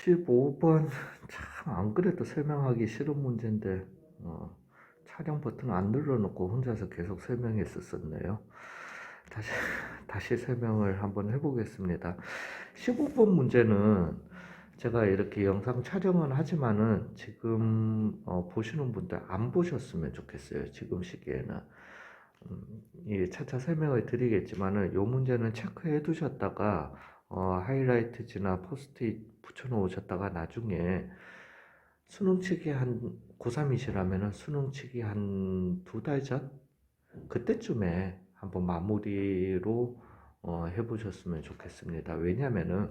15번 참 안 그래도 설명하기 싫은 문제인데 촬영 버튼 안 눌러놓고 혼자서 계속 설명했었네요. 다시 다시 설명을 한번 해보겠습니다. 15번 문제는 제가 이렇게 영상 촬영은 하지만은 지금 보시는 분들 안 보셨으면 좋겠어요. 지금 시기에는 차차 설명을 드리겠지만은 이 문제는 체크해 두셨다가 하이라이트지나 포스트잇 붙여 놓으셨다가 나중에 수능 치기 한 고3이시라면은 수능 치기 한 2달 전 그때쯤에 한번 마무리로 해보셨으면 좋겠습니다. 왜냐면은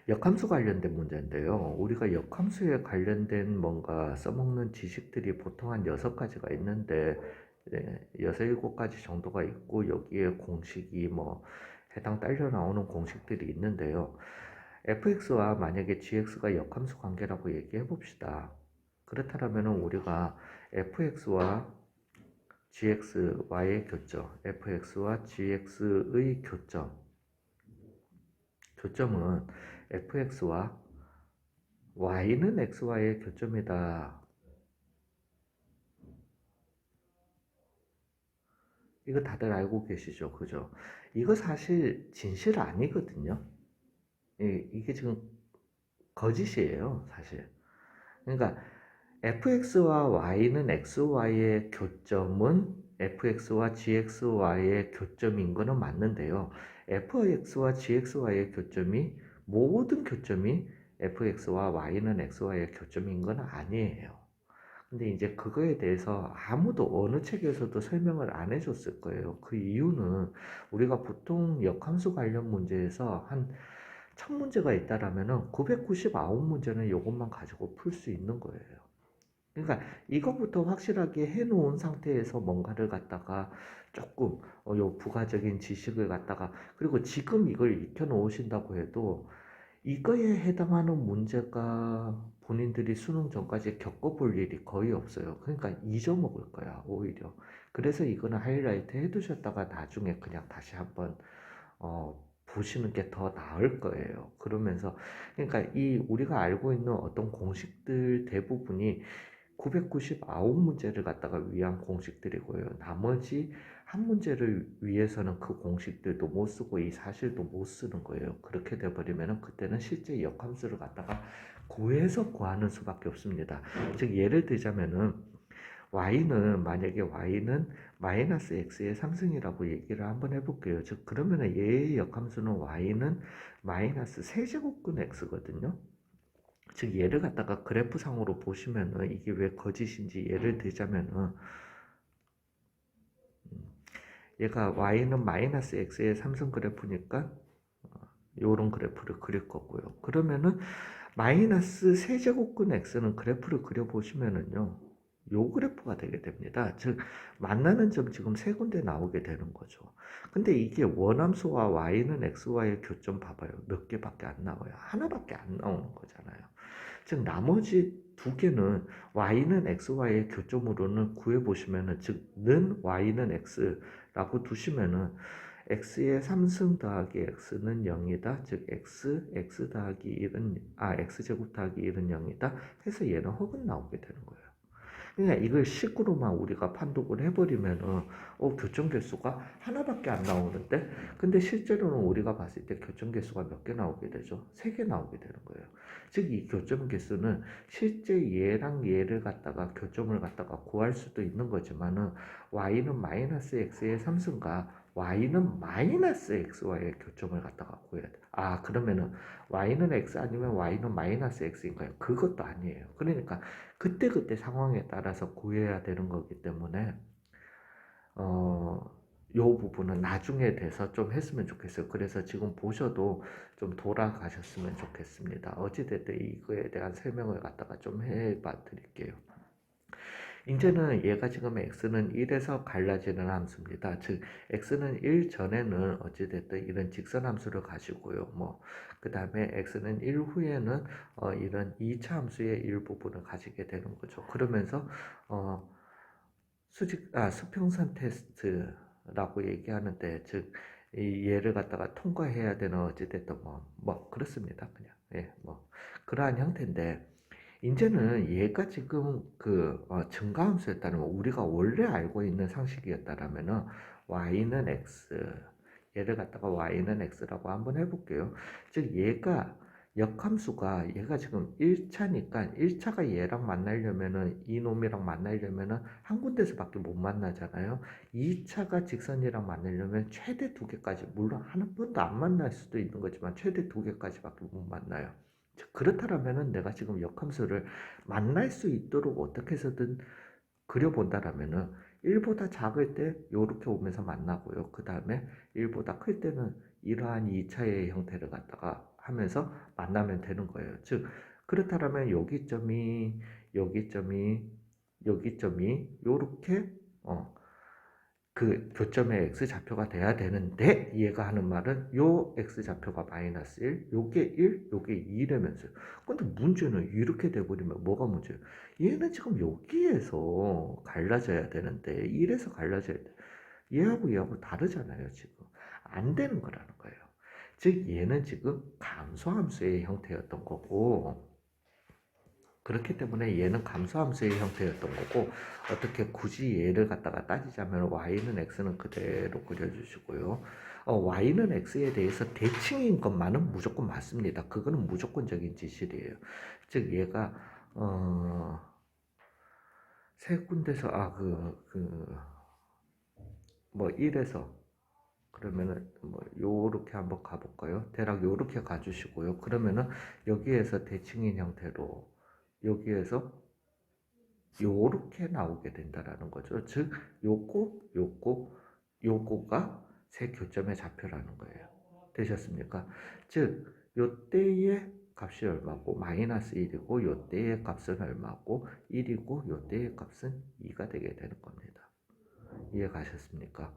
역함수 관련된 문제인데요. 우리가 역함수에 관련된 뭔가 써먹는 지식들이 보통 한 6가지가 있는데 6, 7가지 정도가 있고 여기에 공식이 뭐 해당 딸려 나오는 공식들이 있는데요. fx와 만약에 gx가 역함수 관계라고 얘기해 봅시다. 그렇다면 우리가 fx와 gx와의 교점, fx와 gx의 교점은 fx와 y는 x와의 교점이다. 이거 다들 알고 계시죠? 그죠? 이거 사실 진실 아니거든요. 이게 지금 거짓이에요, 사실. 그러니까 fx와 y는 xy의 교점은 fx와 gxy의 교점인 거는 맞는데요. fx와 gxy의 교점이 모든 교점이 fx와 y는 xy의 교점인 건 아니에요. 근데 이제 그거에 대해서 아무도 어느 책에서도 설명을 안 해줬을 거예요. 그 이유는 우리가 보통 역함수 관련 문제에서 한 1000문제가 있다라면은 999문제는 이것만 가지고 풀 수 있는 거예요. 그러니까 이것부터 확실하게 해놓은 상태에서 뭔가를 갖다가 조금 요 부가적인 지식을 갖다가 그리고 지금 이걸 익혀 놓으신다고 해도 이거에 해당하는 문제가 본인들이 수능 전까지 겪어볼 일이 거의 없어요. 그러니까 잊어먹을 거야, 오히려. 그래서 이거는 하이라이트 해두셨다가 나중에 그냥 다시 한번 보시는 게 더 나을 거예요. 그러면서 그러니까 이 우리가 알고 있는 어떤 공식들 대부분이 999문제를 갖다가 위한 공식들이고요. 나머지 한 문제를 위해서는 그 공식들도 못 쓰고 이 사실도 못 쓰는 거예요. 그렇게 돼버리면 그때는 실제 역함수를 갖다가 구해서 구하는 수밖에 없습니다. 즉 예를 들자면은 y는 만약에 y는 마이너스 x의 상승이라고 얘기를 한번 해볼게요. 즉 그러면은 얘의 역함수는 y는 마이너스 세제곱근 x거든요. 즉 얘를 갖다가 그래프상으로 보시면은 이게 왜 거짓인지 예를 들자면은 얘가 y는 마이너스 x의 삼성 그래프니까 요런 그래프를 그릴 거고요. 그러면은 마이너스 세제곱근 x는 그래프를 그려 보시면은요 요 그래프가 되게 됩니다. 즉 만나는 점 지금 세 군데 나오게 되는 거죠. 근데 이게 원함수와 y는 x와의 교점 봐봐요. 몇 개밖에 안 나와요. 하나밖에 안 나오는 거잖아요. 즉 나머지 두 개는 y는 x와의 교점으로는 구해보시면은 즉 는 y는 x라고 두시면은 x의 3승 더하기 x는 0이다. 즉 x 더하기 1은 x제곱 더하기 1은 0이다. 해서 얘는 허근 나오게 되는 거예요. 그러니까 이걸 식으로만 우리가 판독을 해버리면은 교점 개수가 하나밖에 안 나오는데 근데 실제로는 우리가 봤을 때 교점 개수가 몇 개 나오게 되죠? 3개 나오게 되는 거예요. 즉 이 교점 개수는 실제 얘랑 얘를 갖다가 교점을 갖다가 구할 수도 있는 거지만은 y는 마이너스 x의 3승과 y는 마이너스 x와의 교점을 갖다가 구해야 돼. 그러면은 y는 x 아니면 y는 마이너스 x인가요? 그것도 아니에요. 그러니까 그때그때 상황에 따라서 구해야 되는 거기 때문에 요 부분은 나중에 돼서 좀 했으면 좋겠어요. 그래서 지금 보셔도 좀 돌아가셨으면 좋겠습니다. 어찌됐든 이거에 대한 설명을 갖다가 좀 해봐 드릴게요. 이제는 얘가 지금 x는 1에서 갈라지는 함수입니다. 즉 x는 1 전에는 어찌됐든 이런 직선 함수를 가지고요. 그 다음에 x는 1 후에는 이런 2차 함수의 일부분을 가지게 되는 거죠. 그러면서 수평선 테스트라고 얘기하는데 즉 이 얘를 갖다가 통과해야 되는 어찌됐든 그렇습니다. 그냥 예, 뭐 그러한 형태인데 이제는 얘가 지금 증가함수였다면 우리가 원래 알고 있는 상식이었다라면은 y는 x 얘를 갖다가 y는 x라고 한번 해볼게요. 즉 얘가 역함수가 얘가 지금 1차니까 1차가 얘랑 만나려면은 이놈이랑 만나려면은 한 군데서밖에 못 만나잖아요. 2차가 직선이랑 만나려면 최대 두 개까지, 물론 한 번도 안 만날 수도 있는 거지만 최대 두 개까지밖에 못 만나요. 그렇다면은 내가 지금 역함수를 만날 수 있도록 어떻게 해서든 그려본다라면은 1보다 작을 때 이렇게 오면서 만나고요. 그 다음에 1보다 클 때는 이러한 2차의 형태를 갖다가 하면서 만나면 되는 거예요. 즉 그렇다면 여기 점이 요렇게 그 교점의 x좌표가 돼야 되는데 얘가 하는 말은 요 x좌표가 마이너스 1, 요게 1, 요게 2라면서요. 근데 문제는 이렇게 돼버리면 뭐가 문제예요? 얘는 지금 여기에서 갈라져야 되는데 1에서 갈라져야 돼. 얘하고 다르잖아요. 지금 안 되는 거라는 거예요. 즉 얘는 지금 감소함수의 형태였던 거고, 그렇기 때문에 얘는 감소함수의 형태였던 거고, 어떻게 굳이 얘를 갖다가 따지자면 y는 x는 그대로 그려주시고요. y는 x에 대해서 대칭인 것만은 무조건 맞습니다. 그거는 무조건적인 지실이에요. 즉 얘가 세 군데서 뭐 1에서 그러면은 뭐 요렇게 한번 가볼까요? 대략 요렇게 가주시고요. 그러면은 여기에서 대칭인 형태로 여기에서 요렇게 나오게 된다라는 거죠. 즉 요거가 세 교점의 좌표라는 거예요. 되셨습니까? 즉 요때의 값이 얼마고 마이너스 1이고 요때의 값은 얼마고 1이고 요때의 값은 2가 되게 되는 겁니다. 이해 가셨습니까?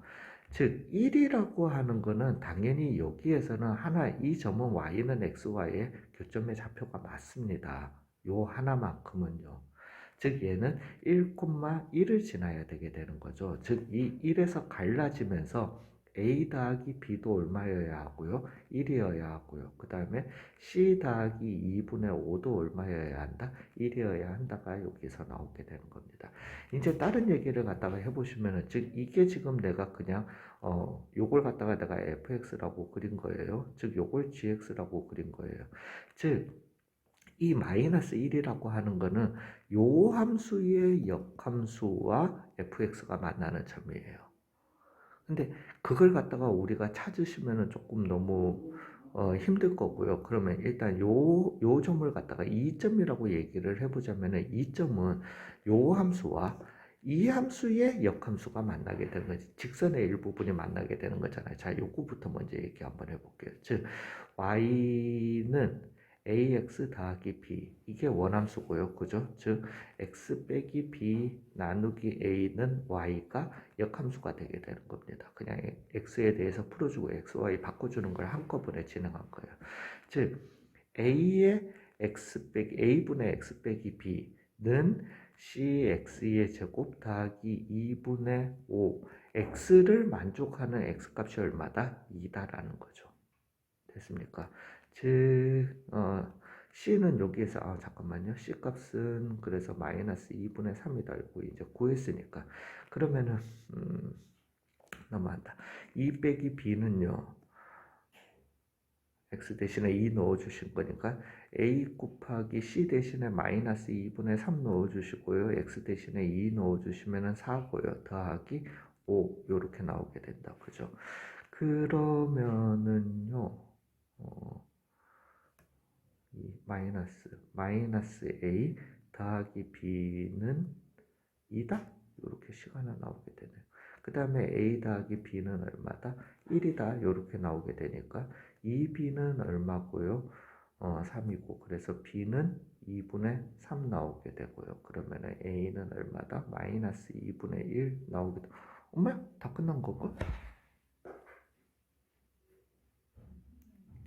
즉 1이라고 하는 거는 당연히 여기에서는 하나, 이 점은 y는 xy의 교점의 좌표가 맞습니다. 요 하나만큼은요. 즉 얘는 1,1을 지나야 되게 되는 거죠. 즉 이 1에서 갈라지면서 a 더하기 b도 얼마여야 하고요? 1이어야 하고요. 그 다음에 c 더하기 2분의 5도 얼마여야 한다? 1이어야 한다가 여기서 나오게 되는 겁니다. 이제 다른 얘기를 갖다가 해보시면은, 즉 이게 지금 내가 그냥 요걸 갖다가 내가 fx라고 그린 거예요. 즉 요걸 gx라고 그린 거예요. 즉 이 마이너스 1이라고 하는 거는 요 함수의 역함수와 fx가 만나는 점이에요. 근데 그걸 갖다가 우리가 찾으시면은 조금 너무 힘들 거고요. 그러면 일단 요 점을 갖다가 2점이라고 얘기를 해보자면은, 2점은 요 함수와 이 함수의 역함수가 만나게 되는 거지. 직선의 일부분이 만나게 되는 거잖아요. 자, 요거부터 먼저 얘기 한번 해볼게요. 즉, y는 ax 더하기 b, 이게 원함수고요. 그죠? 즉 x 빼기 b 나누기 a는 y가 역함수가 되게 되는 겁니다. 그냥 x에 대해서 풀어주고 x, y 바꿔주는 걸 한꺼번에 진행한 거예요. 즉 a의 a분의 x 빼기 b는 cx의 제곱 더하기 2분의 5, x를 만족하는 x값이 얼마다? 2다라는 거죠. 됐습니까? 즉 C는 여기에서 잠깐만요. C 값은 그래서 마이너스 2분의 3이다. 이거 이제 구했으니까. 그러면은 너무한다. 2 빼기 B는요. X 대신에 2 넣어주신 거니까 A 곱하기 C 대신에 마이너스 2분의 3 넣어주시고요. X 대신에 2 넣어주시면은 4고요. 더하기 5 요렇게 나오게 된다. 그죠? 그러면은요. 마이너스 a 더하기 b는 2다? 이렇게 시간이 나오게 되네요. 그 다음에 a 더하기 b는 얼마다? 1이다. 이렇게 나오게 되니까 2b는 얼마고요? 3이고, 그래서 b는 2분의 3 나오게 되고요. 그러면 a는 얼마다? 마이너스 2분의 1 나오게 돼. 엄마, 다 끝난 건가?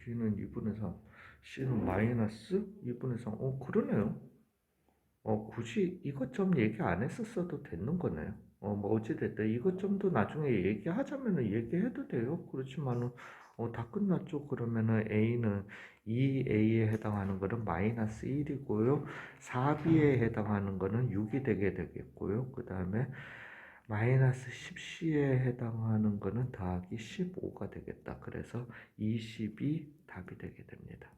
b는 2분의 3, C는 마이너스 2분의 3. 그러네요. 굳이 이것 좀 얘기 안 했었어도 되는 거네요. 뭐 어찌됐든 이것 좀 더 나중에 얘기하자면은 얘기해도 돼요. 그렇지만은 다 끝났죠. 그러면은 A는 2A에 해당하는 거는 마이너스 1이고요. 4B에 해당하는 거는 6이 되게 되겠고요. 그 다음에 마이너스 10C에 해당하는 거는 더하기 15가 되겠다. 그래서 20이 답이 되게 됩니다.